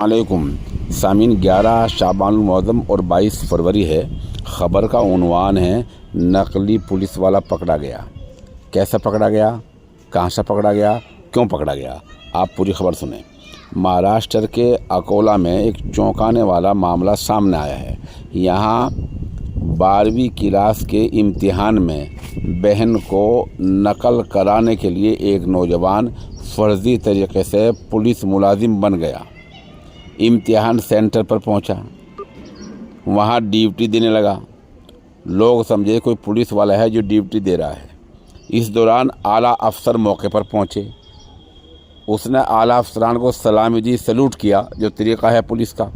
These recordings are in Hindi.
अलैकुम सामीन। 11 शाबानुल मुअज़्ज़म और 22 फरवरी है। ख़बर का उन्वान है नकली पुलिस वाला पकड़ा गया। कैसे पकड़ा गया, कहाँ से पकड़ा गया, क्यों पकड़ा गया, आप पूरी खबर सुने। महाराष्ट्र के अकोला में एक चौंकाने वाला मामला सामने आया है। यहाँ 12वीं क्लास के इम्तिहान में बहन को नकल कराने के लिए एक नौजवान फर्जी तरीके से पुलिस मुलाजिम बन गया। इम्तिहान सेंटर पर पहुंचा, वहां ड्यूटी देने लगा। लोग समझे कोई पुलिस वाला है जो ड्यूटी दे रहा है। इस दौरान आला अफसर मौके पर पहुंचे। उसने आला अफसरान को सलामी दी, सैल्यूट किया, जो तरीका है पुलिस का।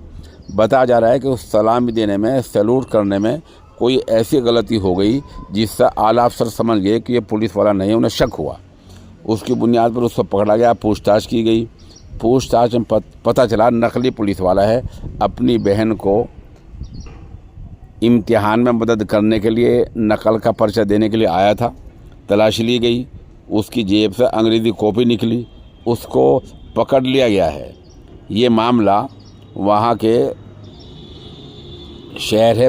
बताया जा रहा है कि उस सलामी देने में, सैल्यूट करने में कोई ऐसी गलती हो गई जिससे आला अफसर समझ गए कि ये पुलिस वाला नहीं है, उन्हें शक हुआ। उसकी बुनियाद पर उसको पकड़ा गया, पूछताछ की गई। पूछताछ में पता चला नकली पुलिस वाला है। अपनी बहन को इम्तिहान में मदद करने के लिए, नकल का पर्चा देने के लिए आया था। तलाशी ली गई, उसकी जेब से अंग्रेज़ी कॉपी निकली, उसको पकड़ लिया गया है। ये मामला वहाँ के शहर है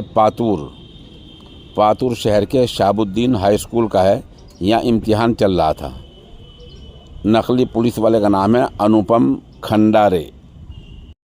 पातूर शहर के शाहबुद्दीन हाई स्कूल का है। यहाँ इम्तिहान चल रहा था। नकली पुलिस वाले का नाम है अनुपम खंडारे।